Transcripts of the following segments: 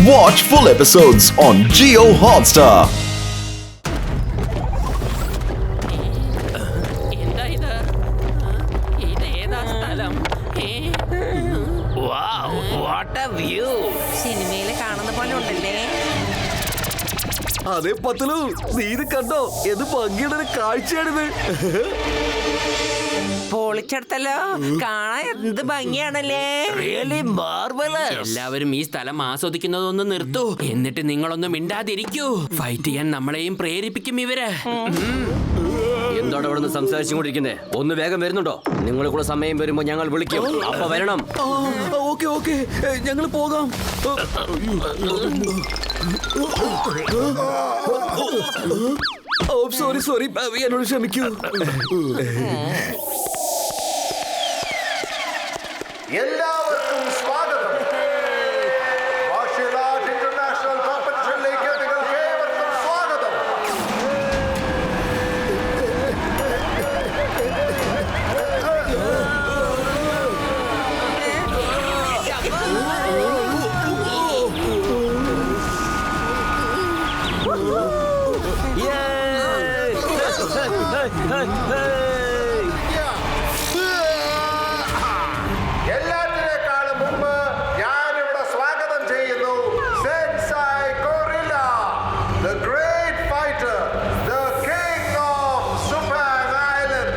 Watch full episodes on Jio Hotstar. സിനിമയില് കാണുന്ന പോലെ ഉണ്ടല്ലേ? അതെ പത്തലു, നീ ഇത് കണ്ടോ? എന്ത് ഭംഗിയുടെ ഒരു കാഴ്ചയാണിത്. പൊളിച്ചെടുത്തല്ലോ, കാണാൻ എന്ത് ഭംഗിയാണല്ലേ. എല്ലാവരും ഈ സ്ഥലം ആസ്വദിക്കുന്നതൊന്ന് നിർത്തൂ. എന്നിട്ട് നിങ്ങളൊന്നും മിണ്ടാതിരിക്കൂ. ഫൈറ്റ് ചെയ്യാൻ നമ്മളെയും പ്രേരിപ്പിക്കും ഇവര്. എന്താണ് അവിടെ നിന്ന് സംസാരിച്ചുകൊണ്ടിരിക്കുന്നേ? ഒന്ന് വേഗം വരുന്നുണ്ടോ? നിങ്ങൾ കൂടെ സമയം വരുമ്പോ ഞങ്ങൾ വിളിക്കും. അപ്പൊ വരണം. ഓക്കെ ഓക്കെ, ഞങ്ങൾ പോകാം. സോറി സോറി, എന്നോട് ക്ഷമിക്കൂ. എല്ലാവർക്കും സ്വാഗതം. മാർഷ്യൽ ആർട്ട് ഇന്റർനാഷണൽ കോമ്പറ്റീഷനിലേക്ക് നിങ്ങൾക്ക് ഏവർക്കും സ്വാഗതം. എല്ലാറ്റിനേക്കാളും മുമ്പ് ഞാനിവിടെ സ്വാഗതം ചെയ്യുന്നു sensei gorilla, the great fighter, the king of Supang Island.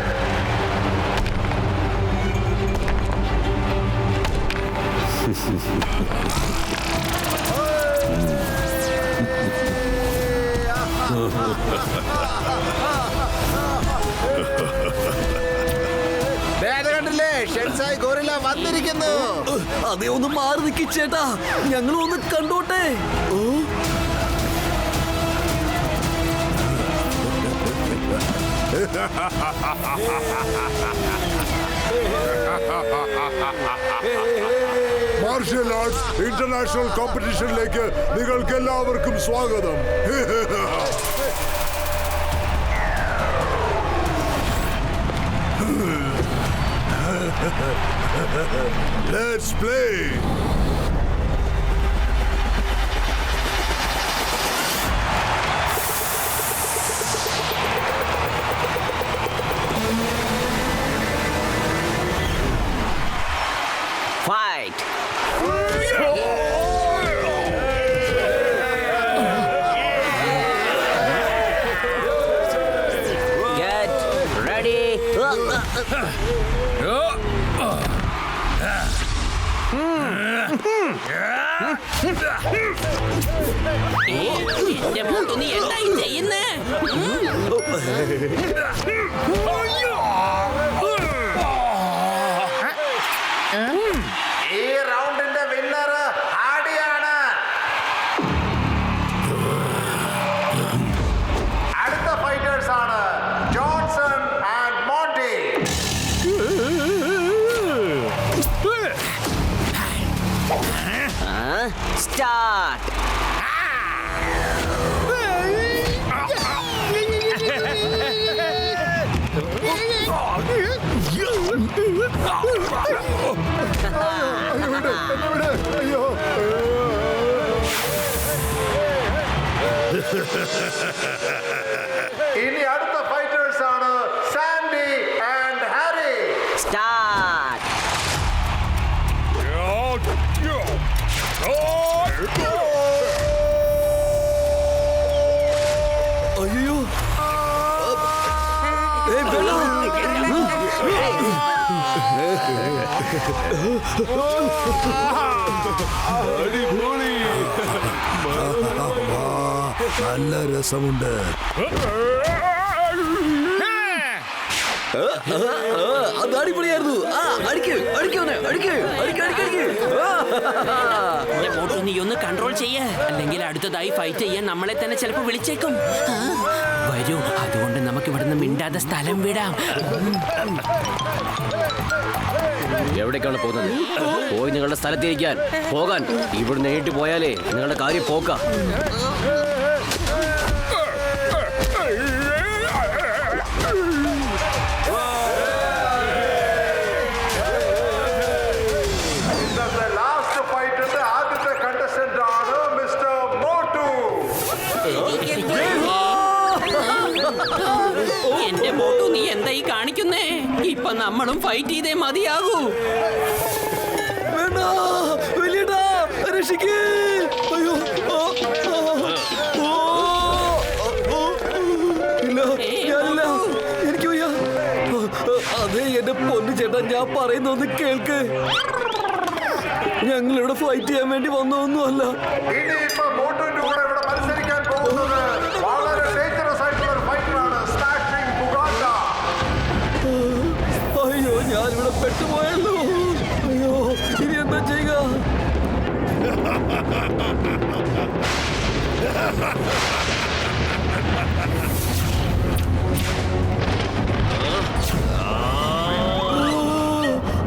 കണ്ടില്ലേ, ഷെൻസായി ഗോറില്ല വന്നിരിക്കുന്നു. അതേ, ഒന്ന് മാറി നിൽക്കി ചേട്ടാ, ഞങ്ങൾ ഒന്ന് കണ്ടോട്ടെ. മാർഷ്യൽ ആർട്സ് ഇന്റർനാഷണൽ കോമ്പറ്റീഷനിലേക്ക് നിങ്ങൾക്ക് എല്ലാവർക്കും സ്വാഗതം. Let's play. Fight. Get ready. എന്റെ മോട്ടു, നീ എന്തായി ചെയ്യുന്നേ? ഈ റൗണ്ടിന്റെ വിന്നർ ഹാഡിയാണ്. അടുത്ത ഫൈറ്റേഴ്സ് ആണ് ജോൺസൺ ആൻഡ് മോണ്ടി. Start. ഇനി അടുത്ത ഫൈറ്റേഴ്സ് ആണ് സാൻഡി ആൻഡ് ഹാരി. Start. അയ്യോ, നല്ല രസമുണ്ട്. അത് അടിപൊളിയായിരുന്നു. എന്റെ മോട്ടു, നീ ഒന്ന് കൺട്രോൾ ചെയ്യേ, അല്ലെങ്കിൽ അടുത്തതായി ഫൈറ്റ് ചെയ്യാൻ നമ്മളെ തന്നെ ചിലപ്പോ വിളിച്ചേക്കും. വരൂ, അതുകൊണ്ട് നമുക്ക് ഇവിടുന്ന് മിണ്ടാതെ സ്ഥലം വിടാം. എവിടേക്കാണ് പോകുന്നത്? പോയി നിങ്ങളുടെ സ്ഥലത്തിരിക്കാൻ. പോകാൻ. ഇവിടെ നേരിട്ട് പോയാലേ നിങ്ങളുടെ കാര്യം പോക്കാം. ഇന്നത്തെ ലാസ്റ്റ് ഫൈറ്റിന്റെ ആദ്യത്തെ കണ്ടസ്റ്റന്റ് ആണ് അപ്പൊ നമ്മളും ഫൈറ്റ് ചെയ്തേ മതിയാകൂ. വേണ്ട വലിയേട്ടാ, രക്ഷിക്ക്. അയ്യോ ഇല്ല, ഞാനില്ല, എനിക്ക് വയ്യ. അതെ എന്റെ പൊന്നു ചേട്ടാ, ഞാൻ പറയുന്നൊന്ന് കേൾക്ക്. ഞങ്ങൾ ഇവിടെ ഫൈറ്റ് ചെയ്യാൻ വേണ്ടി വന്നതൊന്നുമല്ല. ഇനിയിപ്പോ മോട്ടുവിന്റെ കൂടെ ഇവിടെ മത്സരിക്കാൻ പോകുന്നത് വളരെ ഡേഞ്ചറസ് ആയിട്ടുള്ള ഒരു ഫൈറ്ററാണ്, സ്ലാഷിംഗ് ബുഗാട്ട. അയ്യോ ഞാനിവിടെ പെട്ടുപോയല്ലോ. അയ്യോ ഇനി എന്താ ചെയ്യുക?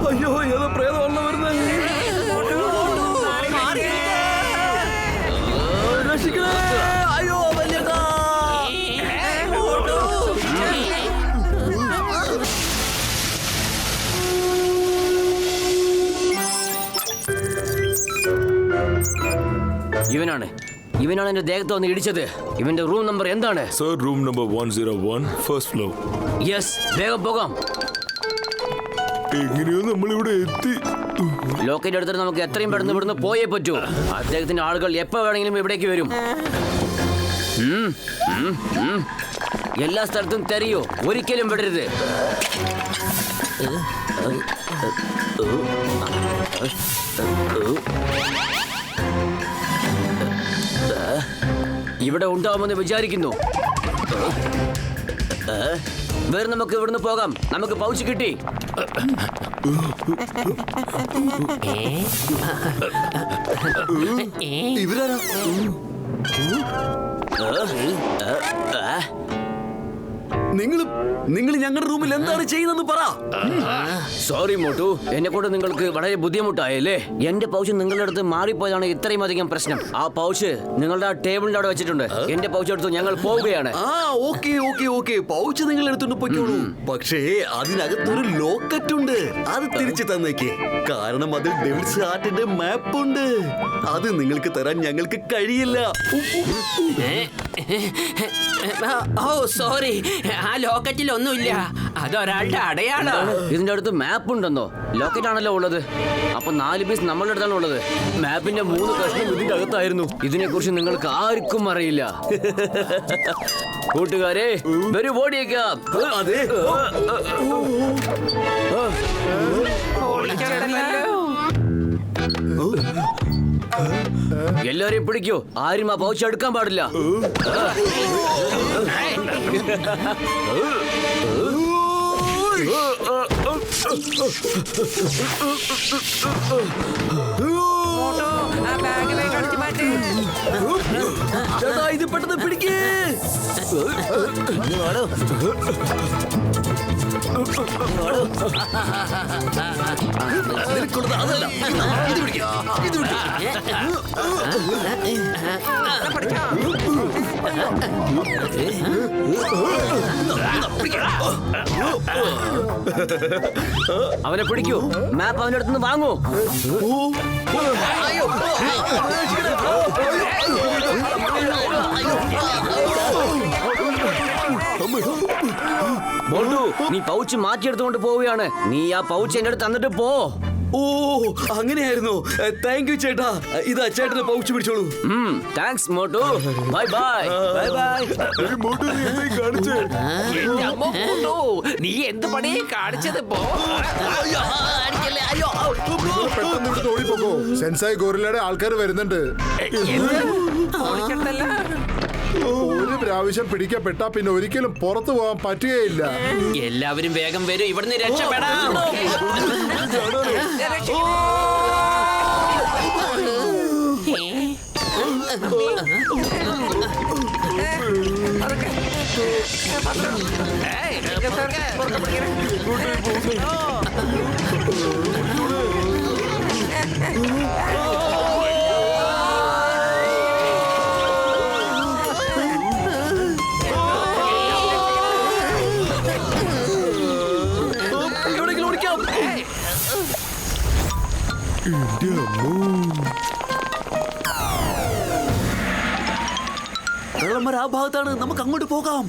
അയ്യോ ഏതോ പ്രേതമാണല്ലോ വരുന്നത്. രക്ഷിക്കണേ. അയ്യോ വലിയേട്ടാ. ഇവനാണ് എന്റെ ദേഹത്ത് വന്ന് ഇടിച്ചത്. ഇവന്റെ റൂം നമ്പർ എന്താണ്? Sir, room number 101, first floor. Yes, വേഗം പോകാം. എങ്ങനെയോ നമ്മളിവിടെ എത്തി. ലോക്കറ്റ് എടുത്തിട്ട് നമുക്ക് എത്രയും പെട്ടെന്ന് ഇവിടുന്ന് പോയേ പറ്റൂ. അദ്ദേഹത്തിന്റെ ആളുകൾ എപ്പോ വേണമെങ്കിലും ഇവിടേക്ക് വരും. എല്ലാ സ്ഥലത്തും തെരയോ, ഒരിക്കലും വിടരുത്. ഇവിടെ ഉണ്ടാവുമെന്ന് വിചാരിക്കുന്നു. വേറെ നമുക്ക് ഇവിടുന്ന് പോകാം. നമുക്ക് പൗച്ച് കിട്ടി. ഇവരാരാ? നിങ്ങൾ ഞങ്ങളുടെ റൂമിൽ എന്താണ് ചെയ്യുന്നതെന്ന് പറ. സോറി മോട്ടു, എന്നെ കൊണ്ട് നിങ്ങൾക്ക് വളരെ ബുദ്ധിമുട്ടായല്ലേ. എന്റെ പൗച്ച് നിങ്ങളുടെ അടുത്ത് മാറിപ്പോയതാണ് ഇത്രയും അധികം പ്രശ്നം. ആ പൗച്ച് നിങ്ങളുടെ ആ ടേബിളിന്റെ അവിടെ വെച്ചിട്ടുണ്ട്. എന്റെ പൗച്ച് എടുത്ത് ഞങ്ങൾ പോവുകയാണ്. ഓക്കെ പൗച്ച് നിങ്ങൾ എടുത്തോണ്ട് പോയിക്കോളൂ. പക്ഷേ അതിനകത്തൊരു ലോക്കറ്റ് ഉണ്ട്, അത് തിരിച്ചു തന്നേക്ക്. കാരണം അതിൽ ഡെവിൾസ് ആർട്ടിന്റെ മാപ്പ് ഉണ്ട്. അത് നിങ്ങൾക്ക് തരാൻ ഞങ്ങൾക്ക് കഴിയില്ല. ഓ സോറി, ആ ലോക്കറ്റിൽ ഒന്നുമില്ല. അതൊരാളുടെ അടയാളം. ഇതിന്റെ അടുത്ത് മാപ്പ് ഉണ്ടെന്നോ? ലോക്കറ്റ് ആണല്ലോ ഉള്ളത്. അപ്പൊ 4 പീസ് നമ്മളുടെ അടുത്താണ് ഉള്ളത്. മാപ്പിന്റെ 3 കഷ്ണം ഇതിന്റെ അകത്തായിരുന്നു. ഇതിനെ കുറിച്ച് നിങ്ങൾക്ക് ആർക്കും അറിയില്ല. കൂട്ടുകാരെ വരൂ, ഓടിയേക്കാം. അതെ, എല്ലാരെയും പിടിക്കൂ. ആരും ആ പൗച്ച് എടുക്കാൻ പാടില്ല. ആ ബാഗിലേക്ക് അടിച്ചു മാറ്റി. ചേട്ടാ ഇത് പെട്ടെന്ന് പിടിക്കേ. അതല്ല, ഇത് പിടിക്കാം, ഇത് പിടിക്കാം. അവനെ പിടിക്കൂ. മാപ്പ് അവന്റെ അടുത്തുനിന്ന് വാങ്ങൂ. മോട്ടു, നീ പൗച്ച് മാറ്റിയെടുത്തുകൊണ്ട് പോവുകയാണ്. നീ ആ പൗച്ച് എന്റെ അടുത്ത് തന്നിട്ട് പോ. ഓ അങ്ങനെയായിരുന്നു. താങ്ക് യു ചേട്ടാ. ഇതാ ചേട്ടന് പൗച്ച് പിടിച്ചോളൂ. Thanks Motu. Bye bye. Bye bye. കാണിച്ചേ. എന്റെ അമ്മ മോട്ടു, നീ എന്ത് പണിയെ കാണിച്ചത്? പോ. പെട്ടെന്ന് ഇവിടുന്ന് ഓടിപ്പോക്കോ. സെൻസായി ഗോറില്ലയുടെ ആൾക്കാർ വരുന്നുണ്ട്. ഓടിക്കണ്ടല്ലോ. ഒരു പ്രാവശ്യം പിടിക്കപ്പെട്ടാ പിന്നെ ഒരിക്കലും പുറത്തു പോകാൻ പറ്റുകയില്ല. എല്ലാവരും വേഗം വരും, ഇവിടുന്ന് രക്ഷപ്പെടാം. കള്ളന്മാർ ആ ഭാഗത്താണ്, നമുക്ക് അങ്ങോട്ട് പോകാം.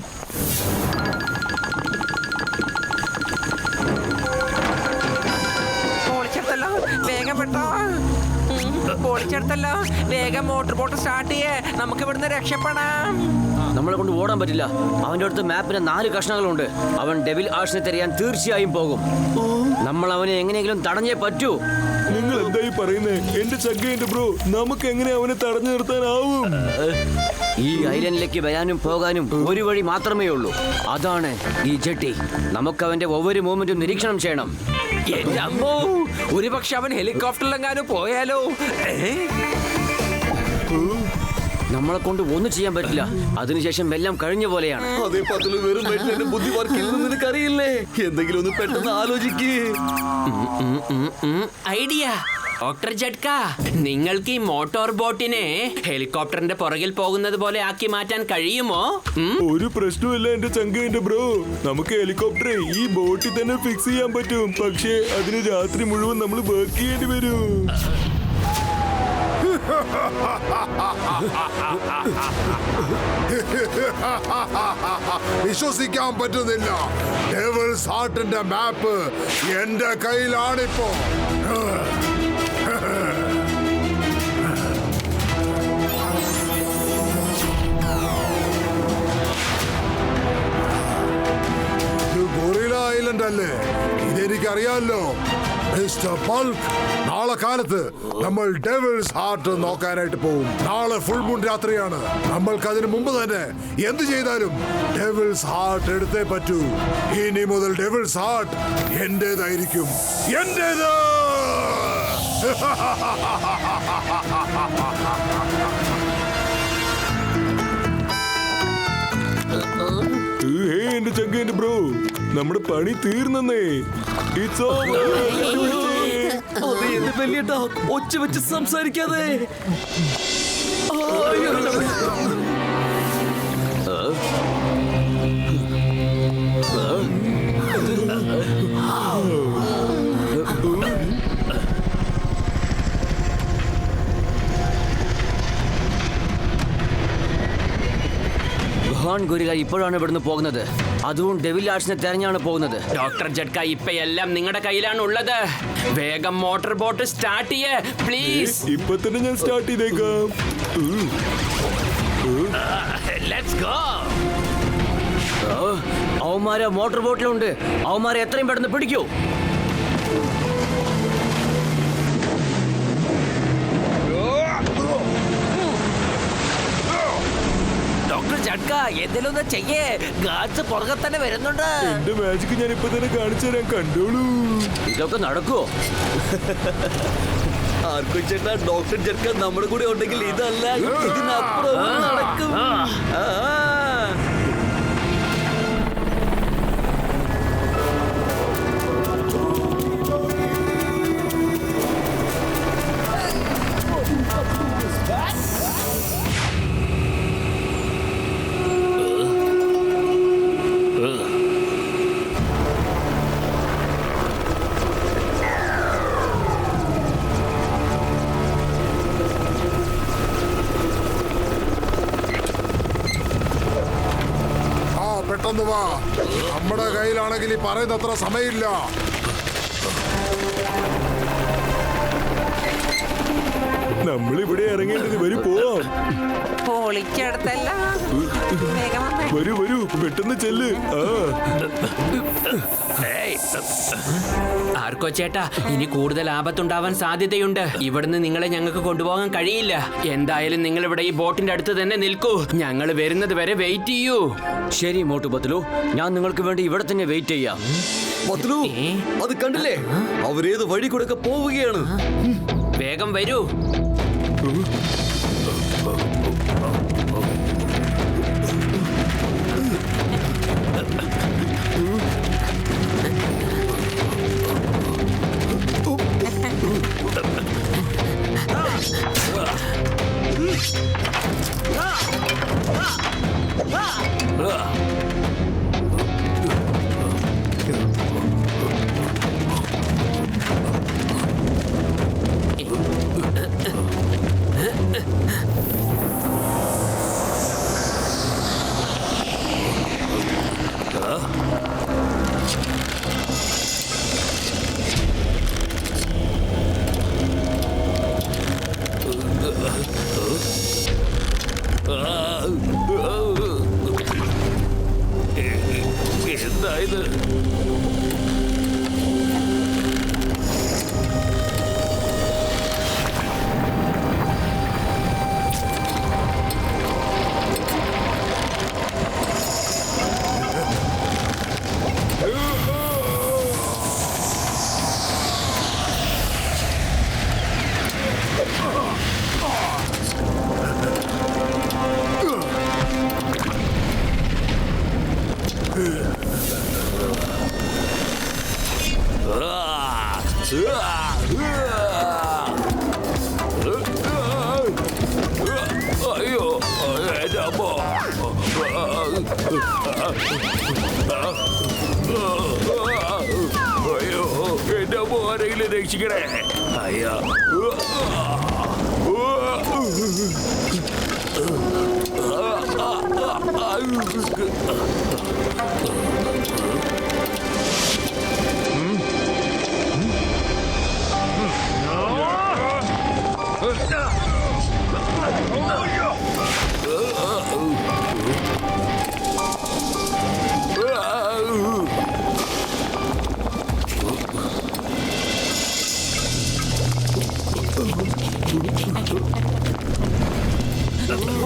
പൊളിച്ചെടുത്തല്ലോ, വേഗം പെട്ടോ. പൊളിച്ചെടുത്തല്ലോ, വേഗം മോട്ടോർ ബോട്ട് സ്റ്റാർട്ട് ചെയ്യേ, നമുക്ക് ഇവിടുന്ന് രക്ഷപ്പെടാം. നമ്മളെ കൊണ്ട് ഓടാൻ പറ്റില്ല. അവന്റെ അടുത്ത് മാപ്പിന് 4 കഷ്ണങ്ങളുണ്ട്. അവൻ ഡെവിൽ ആർട്സിനെ തിരയാൻ തീർച്ചയായും പോകും. നമ്മൾ അവനെ എങ്ങനെയെങ്കിലും തടഞ്ഞേ പറ്റൂ. നിങ്ങൾ എന്തായി പറയുന്നേ? എന്റെ ചങ്കേന്റെ ബ്രോ, നമുക്ക് എങ്ങനെ അവനെ തടഞ്ഞു നിർത്താനാവും? ഈ ഐലൻഡിലേക്ക് വരാനും പോകാനും ഒരു വഴി മാത്രമേ ഉള്ളൂ. അതാണ് ഈ ജെട്ടി. നമുക്ക് അവന്റെ ഒவ்வொரு മൂവ്മെന്റും നിരീക്ഷണം ചെയ്യണം. എന്റെ അമ്മോ, ഒരുപക്ഷെ അവൻ ഹെലികോപ്റ്ററിലെങ്ങാനും പോയാലോ? നമ്മളെ കൊണ്ട് ഒന്നും ചെയ്യാൻ പറ്റില്ല. അതിനുശേഷം എല്ലാം കഴിഞ്ഞ പോലെയാണ്. അതേ പത്തില് വെറും വയറ്റിൽ എന്റെ ബുദ്ധി വർക്കില്ലെന്ന് നിനക്കറിയില്ലേ? എന്തെങ്കിലും ഒന്ന് പെട്ടെന്ന് ആലോചിക്ക്. ഐഡിയ. ഡോക്ടർ ജഡ്ക, നിങ്ങൾക്ക് ഈ മോട്ടോർ ബോട്ടിനെ ഹെലികോപ്റ്ററിന്റെ പുറകിൽ പോകുന്നത് പോലെ ആക്കി മാറ്റാൻ കഴിയുമോ? ഒരു പ്രശ്നമില്ല എന്റെ ചങ്കേന്റെ ബ്രോ. നമുക്ക് ഹെലികോപ്റ്ററെ ഈ ബോട്ടിൽ തന്നെ ഫിക്സ് ചെയ്യാൻ പറ്റും. പക്ഷേ അതിന് രാത്രി മുഴുവൻ നമ്മൾ വർക്ക് ചെയ്യേണ്ടി വരും. വിശ്വസിക്കാൻ പറ്റുന്നില്ല. ഡെവിൾസ് ഹാർട്ടിന്റെ മാപ്പ് എന്റെ കയ്യിലാണിപ്പോ. ഇത് ഗൊറില്ല ഐലൻഡ് അല്ലേ? ഇതെനിക്കറിയാമല്ലോ മിസ്റ്റർ ബൾക്ക്. നാളെ കാലത്ത് നമ്മൾ ഡെവിൾസ് ഹാർട്ട് നോക്കാനായിട്ട് പോകും. നാളെ ഫുൾ മൂൺ രാത്രിയാണ്. നമ്മൾക്ക് അതിന് മുമ്പ് തന്നെ എന്ത് ചെയ്താലും ഡെവിൾസ് ഹാർട്ട് എടുത്തേ പറ്റൂ. ഇനി മുതൽ ഡെവിൾസ് ഹാർട്ട് എന്റേതായിരിക്കും. എന്റേത്. എന്റെ ചങ്കേന്റെ ബ്രോ, നമ്മുടെ പണി തീർന്നേ. It's over. അത് എന്റെ വലിയേട്ടാ, ഒച്ച വെച്ച് സംസാരിക്കാതെ. ഗൊറില്ല ഇപ്പോഴാണ് ഇവിടുന്ന് പോകുന്നത്. അതും ഡെവിൽ ആർട്സിനെ തെരഞ്ഞാണ് പോകുന്നത്. ഡോക്ടർ ജഡ്ക, ഇപ്പൊ എല്ലാം നിങ്ങളുടെ കയ്യിലാണ് ഉള്ളത്. വേഗം മോട്ടോർ ബോട്ട് സ്റ്റാർട്ട് ചെയ്യേ പ്ലീസ്. ഇപ്പൊ തന്നെ ഞാൻ സ്റ്റാർട്ട് ചെയ്തേക്കാം. Let's go. അവന്മാരെ മോട്ടോർ ബോട്ടിലുണ്ട്. അവന്മാരെ എത്രയും പെട്ടെന്ന് പിടിക്കൂ. ഡോക്ടർ ജഡ്ക, എന്തെങ്കിലും ഒന്ന് ചെയ്യേ, ഗാർഡ്സ് പുറകെ തന്നെ വരുന്നുണ്ട്. എന്റെ മാജിക് ഞാൻ ഇപ്പൊ തന്നെ കാണിച്ചു തരാൻ, കണ്ടോളൂ. ഇതൊക്കെ നടക്കുവോ? ആർക്കും ചേട്ടാ, ഡോക്ടർ ജഡ്ക നമ്മുടെ കൂടെ ഉണ്ടെങ്കിൽ ഇതല്ല ഇതിനപ്പുറം നടക്കും. പെട്ടെന്ന് വാ. നമ്മുടെ കയ്യിലാണെങ്കിൽ ഈ പറയുന്ന അത്ര സമയമില്ല. നമ്മളിവിടെ ഇറങ്ങേണ്ടത്. വരും, പോവാം. പൊളിച്ചെടുത്തല്ല, വേഗം വന്നേ. വരൂ വരൂ, പെട്ടെന്ന് ചെല്ല്. ആർക്കോ ചേട്ടാ, ഇനി കൂടുതൽ ആപത്തുണ്ടാവാൻ സാധ്യതയുണ്ട്. ഇവിടുന്ന് നിങ്ങളെ ഞങ്ങൾക്ക് കൊണ്ടുപോകാൻ കഴിയില്ല. എന്തായാലും നിങ്ങൾ ഇവിടെ ഈ ബോട്ടിന്റെ അടുത്ത് തന്നെ നിൽക്കൂ. ഞങ്ങൾ വരുന്നത് വരെ വെയിറ്റ് ചെയ്യൂ. ശരി മോട്ടു പത്ലു, ഞാൻ നിങ്ങൾക്ക് വേണ്ടി ഇവിടെ തന്നെ വെയിറ്റ് ചെയ്യാം. പത്ലു, അത് കണ്ടില്ലേ? അവരേത് വഴി കൂടെ പോവുകയാണ്. വേഗം വരൂ. എന്തായത്? അയ്യോ എന്റെ അമ്മ. അയ്യോ എന്റെ അമ്മ ആരെങ്കിലും രക്ഷിക്കണേ. അയ്യോ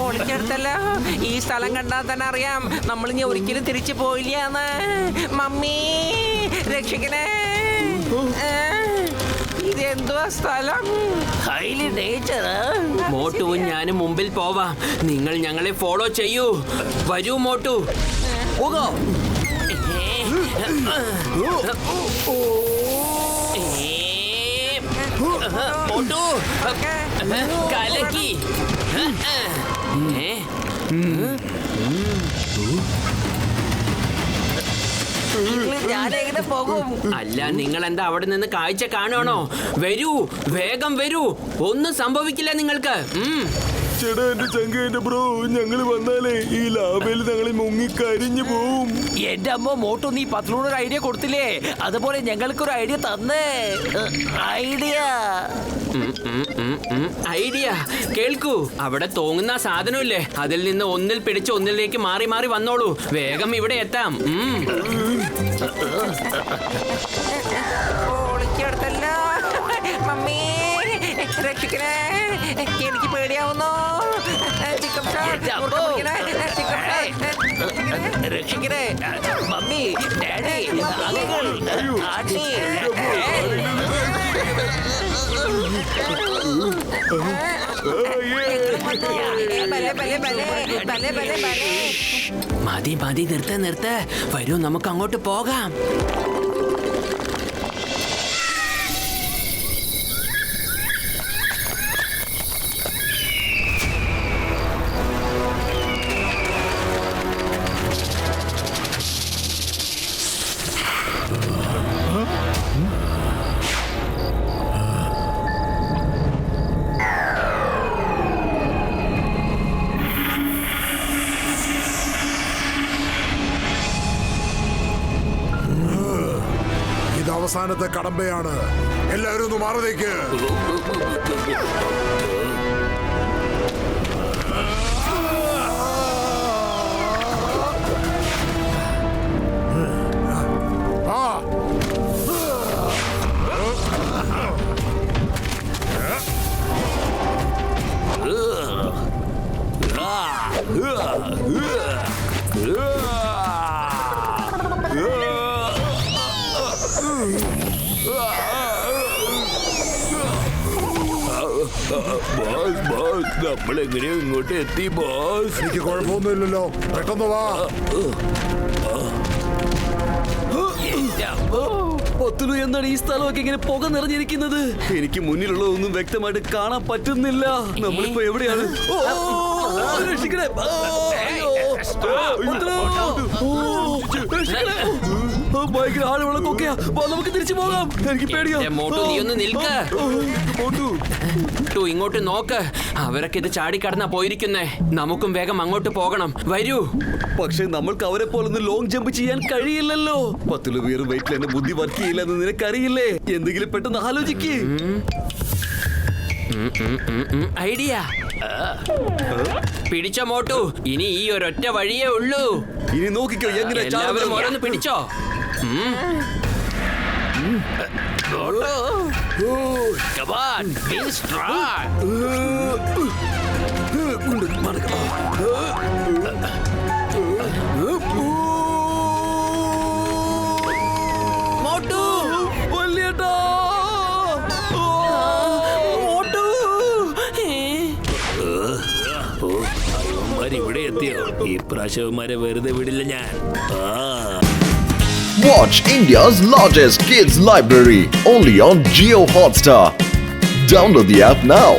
ഓടിച്ചെടുത്തല്ലോ. ഈ സ്ഥലം കണ്ടാൽ തന്നെ അറിയാം നമ്മൾ ഇനി ഒരിക്കലും തിരിച്ചു പോയില്ലാന്ന്. മമ്മി രക്ഷിക്കണേ. ഇതെന്തുവാ സ്ഥലം? Highly danger. മോട്ടുവും ഞാനും മുമ്പിൽ പോവാം. നിങ്ങൾ ഞങ്ങളെ ഫോളോ ചെയ്യൂ. വരൂ മോട്ടു. പോകാം. മോട്ടു കലക്കി. ഞാനെങ്ങനെ പോകും? അല്ല, നിങ്ങൾ എന്താ അവിടെ നിന്ന് കാഴ്ച കാണുവാണോ? വരൂ, വേഗം വരൂ. ഒന്നും സംഭവിക്കില്ല നിങ്ങൾക്ക്. ചേട്ടാ എന്റെ ചങ്ക എന്റെ ബ്രോ, ഞങ്ങള് വന്നാലേ ഈ ലാവയിൽ ഞങ്ങളെ മുങ്ങി കരിഞ്ഞു പോവും. എന്റെ അമ്മ മോട്ടു, നീ പത്ലൂണൊരു ഐഡിയ കൊടുത്തില്ലേ? അതുപോലെ ഞങ്ങൾക്കൊരു ഐഡിയ തന്നേ. ഐഡിയ ഐഡിയ കേൾക്കൂ. അവിടെ തോന്നുന്ന സാധനമില്ലേ, അതിൽ നിന്ന് ഒന്നിൽ പിടിച്ച് ഒന്നിലേക്ക് മാറി മാറി വന്നോളൂ. വേഗം ഇവിടെ എത്താം. ഓടിച്ചെടുത്തല്ലോ. മമ്മി രക്ഷിക്കണേ. എനിക്ക് പേടിയാവുന്നു. രക്ഷിക്കണേ. മമ്മി, ഡാഡി, ആട്ടി. മതി മതി, നിർത്ത്. വരൂ, നമുക്ക് അങ്ങോട്ട് പോകാം. അവസാനത്തെ കടമ്പയാണ്. എല്ലാവരും ഒന്ന് മാറതേക്ക്. നമ്മളെങ്ങനെയോ ഇങ്ങോട്ട് എത്തി ബോസ്. എനിക്ക് കുഴപ്പമൊന്നുമില്ലല്ലോ. പെട്ടെന്ന് വാ. പത്തുലു, എന്താണ് ഈ സ്ഥലമൊക്കെ ഇങ്ങനെ പുക നിറഞ്ഞിരിക്കുന്നത്? എനിക്ക് മുന്നിലുള്ളതൊന്നും വ്യക്തമായിട്ട് കാണാൻ പറ്റുന്നില്ല. നമ്മളിപ്പോ എവിടെയാണ്? രക്ഷിക്കണേ. ഭയങ്കര ആളുകളൊക്കെയാ. നമുക്ക് തിരിച്ചു പോകാം. എനിക്ക് പേടിയാ. മോട്ടു, നീ ഒന്ന് നിൽക്ക. മോട്ടു, ഇങ്ങോട്ട് നോക്ക്. അവരൊക്കെ ഇത് ചാടിക്കടന്നാ പോയിരിക്കുന്നേ. നമുക്കും വേഗം അങ്ങോട്ട് പോകണം. വരൂ. പക്ഷെ നമ്മൾക്ക് അവരെ പോലൊന്ന് ലോങ് ജമ്പ് ചെയ്യാൻ കഴിയില്ലല്ലോ. പത്തുലു, വേറെ വെയിറ്റിൽ എന്റെ ബുദ്ധി വർക്ക് ചെയ്യില്ലെന്ന് നിനക്കറിയില്ലേ? എന്തെങ്കിലും പെട്ടെന്ന് ആലോചിക്ക്. ഐഡിയ പിടിച്ചോ മോട്ടു. ഇനി ഈ ഒരൊറ്റ വഴിയേ ഉള്ളൂ. ഇനി നോക്കിക്കോ എങ്ങനെ എല്ലാവരും ഓരോന്ന് പിടിച്ചോ. Come on, be strong. Motu Motu. ഇവിടെ എത്തിയോ? ഈ പ്രാവശ്യവന്മാരെ വെറുതെ വിടില്ല ഞാൻ. Watch India's largest kids library only on Jio Hotstar. Download the app now.